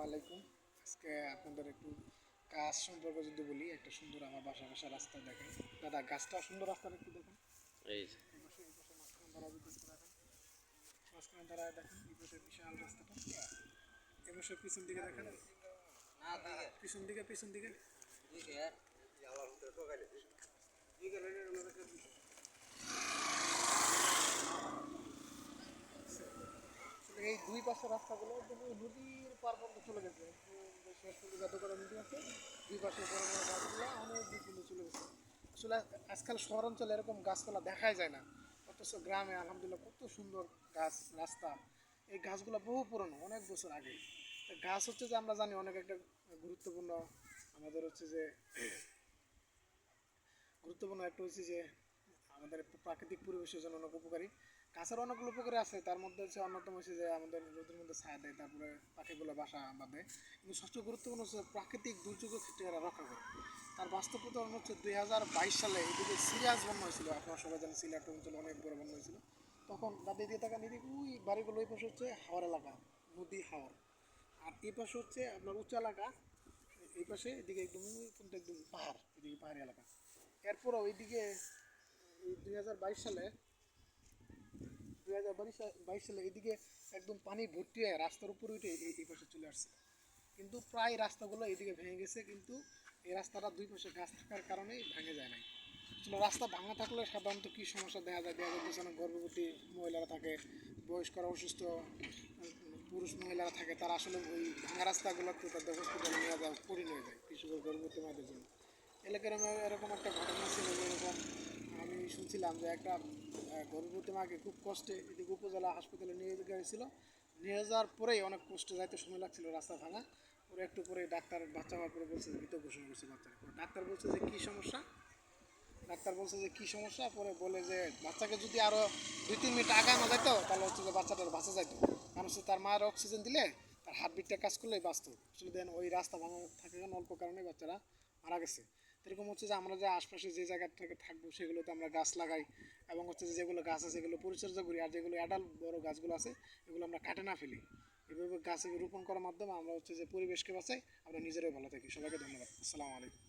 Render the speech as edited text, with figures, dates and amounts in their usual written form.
আলাইকুম। আজকে আপনাদের একটু গাছ সম্পর্কে যদি বলি, একটা সুন্দর আমার বাসা রাস্তা দেখেন। দাদা, গাছটা সুন্দর, রাস্তাটা একটু দেখেন। এই যে এই পাশে মাঝখানে দাঁড়ায় দেখেন, এই পাশে বিশাল রাস্তাটা। এই পাশে পিছন দিকে দেখেন, পিছন দিকে এই দুই পাশের রাস্তাগুলো একদম ওই নদীর পার পর্যন্ত চলে গেছে। একদম শেষ পর্যন্ত যত করে নদী আছে, দুই পাশে বড় বড় গাছগুলো অনেক দূর পর্যন্ত চলে গেছে। আসলে আজকাল শহরাঞ্চলে এরকম গাছপালা দেখাই যায় না, অথচ গ্রামে আলহামদুলিল্লাহ কত সুন্দর গাছ রাস্তা। এই গাছগুলো বহু পুরনো, অনেক বছর আগে। গাছ হচ্ছে যে আমরা জানি অনেক একটা গুরুত্বপূর্ণ, আমাদের হচ্ছে যে গুরুত্বপূর্ণ একটা হচ্ছে যে আমাদের প্রাকৃতিক পরিবেশের জন্য অনেক উপকারী। গাছের অনেকগুলো উপকারী আছে, তার মধ্যে হচ্ছে অন্যতম হচ্ছে যে আমাদের রোদের মধ্যে ছায়া দেয়, তারপরে পাখিগুলো বাসা বাঁধে। কিন্তু সবচেয়ে গুরুত্বপূর্ণ হচ্ছে প্রাকৃতিক দুর্যোগের ক্ষেত্রে এরা রক্ষা করে। তার বাস্তব উদাহরণ হচ্ছে 2022 সালে এদিকে সিরিয়াস বন্যা হয়েছিল। আপনারা সবাই জানেন সিলেট অঞ্চলে অনেক বড় বন্যা হয়েছিল। তখন দাদি দিয়ে থাকা এদিকে ওই বাড়িগুলো, ওই পাশে হচ্ছে হাওর এলাকা, নদী হাওর। আর এই পাশে হচ্ছে আপনার উঁচু এলাকা, এই পাশে এদিকে একদম কিন্তু একদম পাহাড়, এদিকে পাহাড়ি এলাকা। এরপরও ওইদিকে 2022 সালে 2022 সালে এদিকে একদম পানি ভর্তি হয়ে রাস্তার উপরে উঠে এই পাশে চলে আসছে। কিন্তু প্রায় রাস্তাগুলো এইদিকে ভেঙে গেছে, কিন্তু এই রাস্তাটা দুই পাশে গাছ থাকার কারণেই ভেঙে যায় নাই। আসলে রাস্তা ভাঙা থাকলে সাধারণত কী সমস্যা দেখা যায় পেছনে গর্ভবতী মহিলারা থাকে, বয়স্করা, অসুস্থ পুরুষ মহিলারা থাকে, তারা আসলে ওই ভাঙা রাস্তাগুলোতে তাদের হসপিটালে নিয়ে যাওয়া কঠিন হয়ে যায়, বিশেষ করে গর্ভবতী মায়েদের জন্য। এলাকার এরকম একটা ঘটনা ছিল, যেরকম আমি শুনছিলাম যে একটা গর্ভবতী মাকে খুব কষ্টে এদিকে উপজেলা হাসপাতালে নিয়ে গিয়েছিল। নিয়ে যাওয়ার পরেই অনেক কষ্ট, যাইতে সময় লাগছিল, রাস্তা ভাঙা। পরে একটু পরে ডাক্তার বাচ্চা হওয়ার পরে বলছে মৃত ঘোষণা করছে বাচ্চার। ডাক্তার বলছে যে কী সমস্যা, পরে বলে যে বাচ্চাকে যদি আরও 2-3 মিনিট আগানো যেত তাহলে হচ্ছে যে বাচ্চাটার বাঁচা যাইতো। কারণ হচ্ছে তার মায়ের অক্সিজেন দিলে তার হার্টবিটটা কাজ করলেই বাঁচত। আসলে দেন ওই রাস্তা ভাঙা থাকে কারণে অল্প কারণে বাচ্চারা মারা গেছে। এরকম হচ্ছে যে আমরা যে আশপাশে যে জায়গা থেকে থাকবো সেগুলোতে আমরা গাছ লাগাই, এবং হচ্ছে যে যেগুলো গাছ আছে সেগুলো পরিচর্যা করি, আর যেগুলো অ্যাডাল্ট বড় গাছগুলো আছে এগুলো আমরা কাটে না ফেলি। এভাবে গাছ রোপণ করার মাধ্যমে আমরা হচ্ছে যে পরিবেশকে বাঁচাই, আমরা নিজেরাই ভালো থাকি। সবাইকে ধন্যবাদ। আসসালামু আলাইকুম।